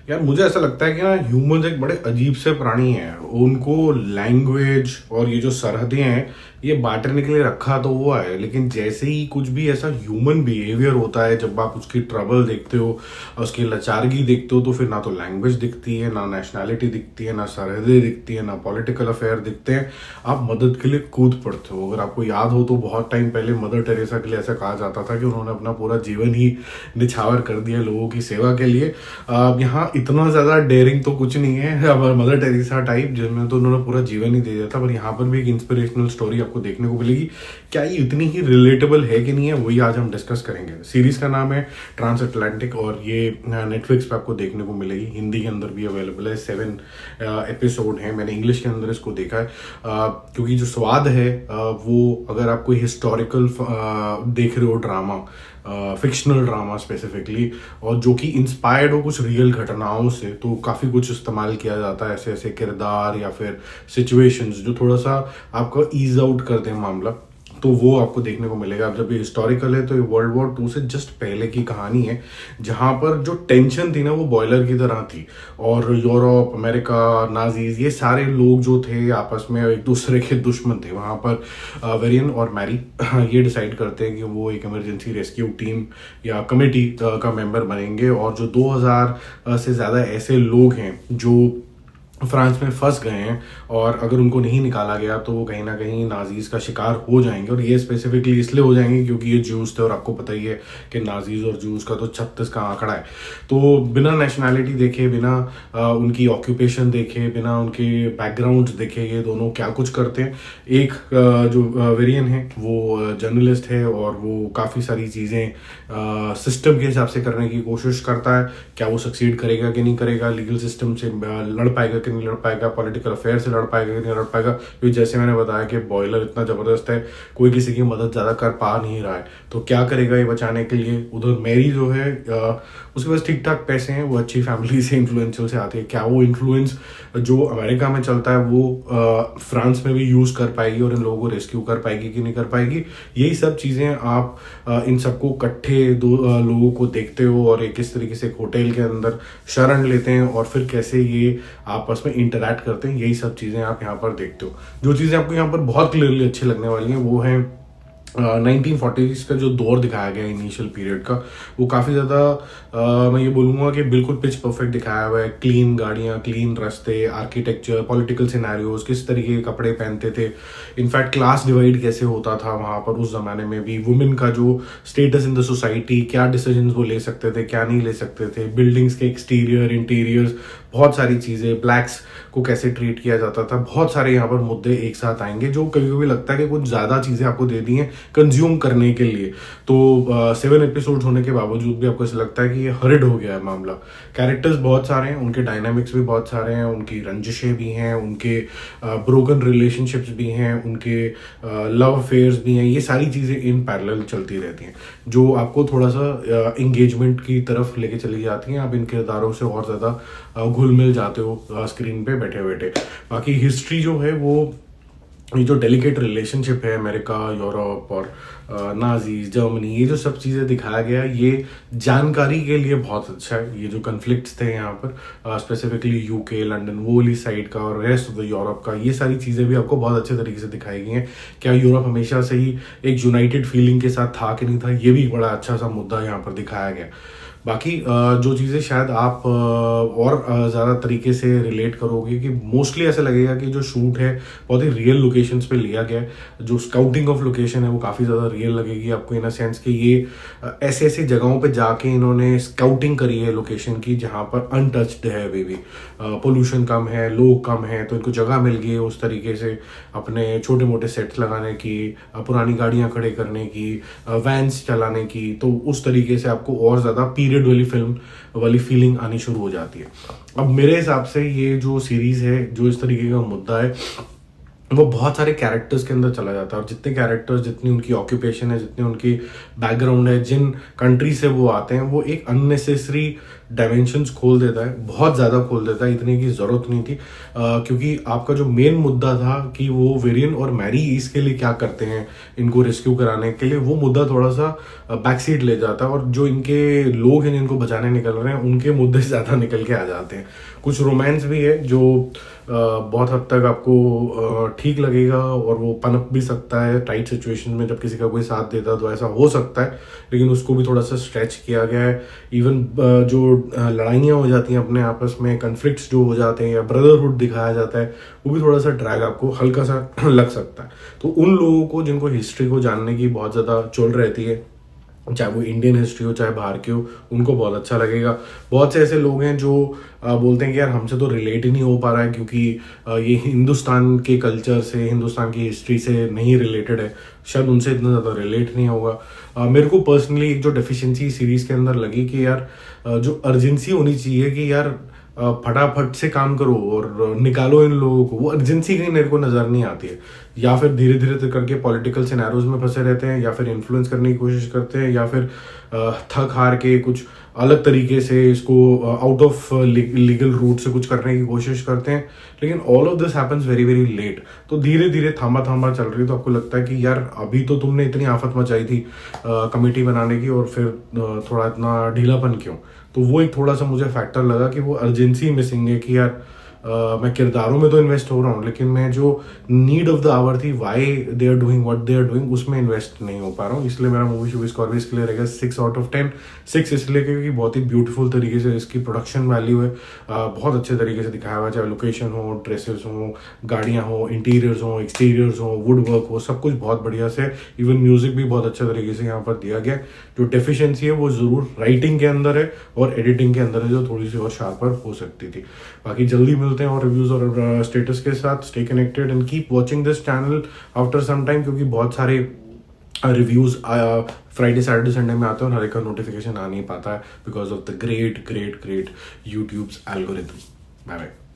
यार मुझे ऐसा लगता है कि ना ह्यूमंस एक बड़े अजीब से प्राणी हैं। उनको लैंग्वेज और ये जो सरहदें हैं ये बांटने के लिए रखा तो हुआ है, लेकिन जैसे ही कुछ भी ऐसा ह्यूमन बिहेवियर होता है, जब आप उसकी ट्रबल देखते हो, उसकी लाचारगी देखते हो, तो फिर ना तो लैंग्वेज दिखती है, ना नेशनैलिटी दिखती है, ना सरहदें दिखती है, ना पॉलिटिकल अफेयर दिखते हैं। आप मदद के लिए कूद पड़ते हो। अगर आपको याद हो तो बहुत टाइम पहले मदर टेरेसा के लिए ऐसा कहा जाता था कि उन्होंने अपना पूरा जीवन ही निछावर कर दिया लोगों की सेवा के लिए। यहाँ इतना ज्यादा डेयरिंग तो कुछ नहीं है अब मदर टेरेसा टाइप, जिसमें तो उन्होंने पूरा जीवन ही दे दिया था, पर यहाँ पर भी एक इंस्पिरेशनल स्टोरी आपको देखने को मिलेगी। क्या ये इतनी ही रिलेटेबल है कि नहीं है, वही आज हम डिस्कस करेंगे। सीरीज का नाम है ट्रांस अटलांटिक और ये नेटफ्लिक्स पे आपको देखने को मिलेगी। हिंदी के अंदर भी अवेलेबल है। 7 एपिसोड हैं। मैंने इंग्लिश के अंदर इसको देखा है क्योंकि जो स्वाद है वो, अगर आप कोई हिस्टोरिकल देख रहे हो ड्रामा, फिक्शनल ड्रामा स्पेसिफिकली, और जो कि इंस्पायर्ड हो कुछ रियल घटनाओं से, तो काफ़ी कुछ इस्तेमाल किया जाता है ऐसे ऐसे किरदार या फिर सिचुएशंस जो थोड़ा सा आपका ईज आउट कर दें मामला, तो वो आपको देखने को मिलेगा। अब जब ये हिस्टोरिकल है तो ये वर्ल्ड वॉर 2 से जस्ट पहले की कहानी है, जहाँ पर जो टेंशन थी ना वो बॉयलर की तरह थी, और यूरोप, अमेरिका, नाजीज, ये सारे लोग जो थे आपस में एक दूसरे के दुश्मन थे। वहाँ पर वेरियन और मैरी ये डिसाइड करते हैं कि वो एक इमरजेंसी रेस्क्यू टीम या कमेटी का मेंबर बनेंगे, और जो 2000 से ज़्यादा ऐसे लोग हैं जो फ्रांस में फंस गए हैं, और अगर उनको नहीं निकाला गया तो वो कहीं ना कहीं नाजीज का शिकार हो जाएंगे। और ये स्पेसिफिकली इसलिए हो जाएंगे क्योंकि ये जूस थे, और आपको पता ही है कि नाजीज और जूस का तो 36 का आंकड़ा है। तो बिना नेशनैलिटी देखे, बिना उनकी ऑक्यूपेशन देखे, बिना उनके बैकग्राउंड देखे ये दोनों क्या कुछ करते हैं। एक जो वेरियन है वो जर्नलिस्ट है, और वो काफ़ी सारी चीज़ें सिस्टम के हिसाब से करने की कोशिश करता है। क्या वो सक्सीड करेगा कि नहीं करेगा, लीगल सिस्टम से लड़ पाएगा कि नहीं लड़ पाएगा, पॉलिटिकल अफेयर से लड़ पाएगा कि नहीं लड़ पाएगा, क्योंकि जैसे मैंने बताया कि बॉयलर इतना जबरदस्त है, कोई किसी की मदद ज़्यादा कर पा नहीं रहा है, तो क्या करेगा ये बचाने के लिए। उधर मैरी जो है उसके पास ठीक ठाक पैसे हैं, वो अच्छी फैमिली से, इन्फ्लुएंशियल से आती है। क्या वो इन्फ्लुएंस जो अमेरिका में चलता है वो फ्रांस में भी यूज़ कर पाएगी और इन लोगों को रेस्क्यू कर पाएगी कि नहीं कर पाएगी। यही सब चीज़ें आप इन सबको इकट्ठे लोगों को देखते हो, और एक किस तरीके से एक होटल के अंदर शरण लेते हैं, और फिर कैसे ये आपस में इंटरैक्ट करते हैं, यही सब चीज़ें आप यहाँ पर देखते हो। जो चीज़ें आपको यहाँ पर बहुत क्लियरली अच्छी लगने वाली हैं वो है 1940s का जो दौर दिखाया गया है इनिशियल पीरियड का, वो काफ़ी ज़्यादा मैं ये बोलूँगा कि बिल्कुल पिच परफेक्ट दिखाया हुआ है। क्लीन गाड़ियाँ, क्लीन रास्ते, आर्किटेक्चर, पॉलिटिकल सिनेरियोज, किस तरीके के कपड़े पहनते थे, इनफैक्ट क्लास डिवाइड कैसे होता था वहाँ पर उस ज़माने में भी, वुमेन का जो स्टेटस इन द सोसाइटी, क्या डिसीजंस वो ले सकते थे, क्या नहीं ले सकते थे, बिल्डिंग्स के एक्सटीरियर, इंटीरियर्स, बहुत सारी चीज़ें, ब्लैक्स को कैसे ट्रीट किया जाता था। बहुत सारे यहाँ पर मुद्दे एक साथ आएंगे जो कभी कभी लगता है कि कुछ ज़्यादा चीज़ें आपको दे दी हैं कंज्यूम करने के लिए। तो 7 एपिसोड्स होने के बावजूद भी आपको ऐसा लगता है कि ये हर्ड हो गया है मामला। कैरेक्टर्स बहुत सारे हैं, उनके डायनामिक्स भी बहुत सारे हैं, उनकी रंजिशें भी हैं, उनके ब्रोकन रिलेशनशिप्स भी हैं, उनके लव अफेयर्स भी हैं। ये सारी चीज़ें इन पैरेलल चलती रहती हैं जो आपको थोड़ा सा इंगेजमेंट की तरफ लेके चली जाती हैं। आप इन किरदारों से और ज़्यादा घुल मिल जाते हो स्क्रीन पे बैठे बैठे। बाकी हिस्ट्री जो है वो, ये जो डेलिकेट रिलेशनशिप है अमेरिका, यूरोप और नाजीज, जर्मनी, ये जो सब चीज़ें दिखाया गया ये जानकारी के लिए बहुत अच्छा है। ये जो कन्फ्लिक्ट्स थे यहाँ पर स्पेसिफिकली यूके, लंदन, वो वाली साइड का और रेस्ट ऑफ द यूरोप का, ये सारी चीज़ें भी आपको बहुत अच्छे तरीके से दिखाई गई हैं। क्या यूरोप हमेशा से ही एक यूनाइटेड फीलिंग के साथ था कि नहीं था, ये भी बड़ा अच्छा सा मुद्दा यहाँ पर दिखाया गया। बाकी जो चीज़ें शायद आप और ज़्यादा तरीके से रिलेट करोगे कि मोस्टली ऐसा लगेगा कि जो शूट है बहुत ही रियल लोकेशंस पे लिया गया है। जो स्काउटिंग ऑफ लोकेशन है वो काफ़ी ज़्यादा रियल लगेगी आपको, इन अ सेंस कि ये ऐसे ऐसे जगहों पे जाके इन्होंने स्काउटिंग करी है लोकेशन की जहाँ पर अनटच्ड है अभी भी, पोल्यूशन कम है, लोग कम है, तो इनको जगह मिल गई है उस तरीके से अपने छोटे मोटे सेट्स लगाने की, पुरानी गाड़ियाँ खड़े करने की, वैन्स चलाने की। तो उस तरीके से आपको और ज़्यादा पीरियड वाली फिल्म वाली फीलिंग आनी शुरू हो जाती है। अब मेरे हिसाब से ये जो सीरीज है, जो इस तरीके का मुद्दा है, वो बहुत सारे कैरेक्टर्स के अंदर चला जाता है, और जितने कैरेक्टर्स, जितनी उनकी ऑक्यूपेशन है, जितने उनकी बैकग्राउंड है, जिन कंट्री से वो आते हैं, वो एक अननेसेसरी डायमेंशंस खोल देता है, बहुत ज़्यादा खोल देता है, इतने की ज़रूरत नहीं थी। क्योंकि आपका जो मेन मुद्दा था कि वो वेरियन और मैरी इसके लिए क्या करते हैं इनको रेस्क्यू कराने के लिए, वो मुद्दा थोड़ा सा बैक सीट ले जाता है, और जो इनके लोग हैं जिनको बचाने निकल रहे हैं उनके मुद्दे ज़्यादा निकल के आ जाते हैं। कुछ रोमांस भी है जो बहुत हद तक आपको ठीक लगेगा, और वो पनप भी सकता है टाइट सिचुएशन में, जब किसी का कोई साथ देता है तो ऐसा हो सकता है, लेकिन उसको भी थोड़ा सा स्ट्रेच किया गया है। इवन जो लड़ाइयाँ हो जाती हैं अपने आपस में, कन्फ्लिक्ट्स जो हो जाते हैं या ब्रदरहुड दिखाया जाता है, वो भी थोड़ा सा ड्रैग आपको हल्का सा लग सकता है। तो उन लोगों को जिनको हिस्ट्री को जानने की बहुत ज़्यादा चुल रहती है, चाहे वो इंडियन हिस्ट्री हो चाहे बाहर की हो, उनको बहुत अच्छा लगेगा। बहुत से ऐसे लोग हैं जो बोलते हैं कि यार हमसे तो रिलेट ही नहीं हो पा रहा है, क्योंकि ये हिंदुस्तान के कल्चर से, हिंदुस्तान की हिस्ट्री से नहीं रिलेटेड है, शायद उनसे इतना ज़्यादा रिलेट नहीं होगा। मेरे को पर्सनली एक जो डेफिशिएंसी सीरीज़ के अंदर लगी कि यार जो अर्जेंसी होनी चाहिए कि यार फटाफट से काम करो और निकालो इन लोगों को, वो अर्जेंसी कहीं मेरे को नज़र नहीं आती है। या फिर धीरे धीरे करके पॉलिटिकल सिनेरियोज में फंसे रहते हैं, या फिर इन्फ्लुएंस करने की कोशिश करते हैं, या फिर थक हार के कुछ अलग तरीके से इसको आउट ऑफ लीगल रूट से कुछ करने की कोशिश करते हैं, लेकिन all of this happens very very late. तो धीरे धीरे थामा थामा चल रही है, तो आपको लगता है कि यार अभी तो तुमने इतनी आफत मचाई थी कमेटी बनाने की, और फिर थोड़ा इतना ढीलापन क्यों? तो वो एक थोड़ा सा मुझे फैक्टर लगा कि वो अर्जेंसी मिसिंग है कि यार मैं किरदारों में तो इन्वेस्ट हो रहा हूँ, लेकिन मैं जो नीड ऑफ द आवर थी, why they are doing what they are doing, उसमें इन्वेस्ट नहीं हो पा रहा हूँ। इसलिए मेरा मूवी शूवी स्कोर भी इसके लिए रहेगा 6/10। 6 इसलिए क्योंकि बहुत ही ब्यूटीफुल तरीके से इसकी प्रोडक्शन वैल्यू है, बहुत अच्छे तरीके से दिखाया हुआ है, चाहे लोकेशन हो, ड्रेसेस हो, गाड़ियाँ हो, इंटीरियर्स हो, एक्सटीरियर्स हो, वुड वर्क हो, सब कुछ बहुत बढ़िया से, इवन म्यूजिक भी बहुत अच्छे तरीके से यहाँ पर दिया गया। जो डेफिशिएंसी है वो ज़रूर राइटिंग के अंदर है और एडिटिंग के अंदर है, जो थोड़ी सी और शार्पर हो सकती थी। बाकी जल्दी मिलते हैं और रिव्यूज और स्टेटस के साथ। Stay connected and keep watching this channel after some time, क्योंकि बहुत सारे रिव्यूज फ्राइडे सैटरडे संडे में आते हैं और हर एक का नोटिफिकेशन आ नहीं पाता है because of the great YouTube's algorithm. Bye bye.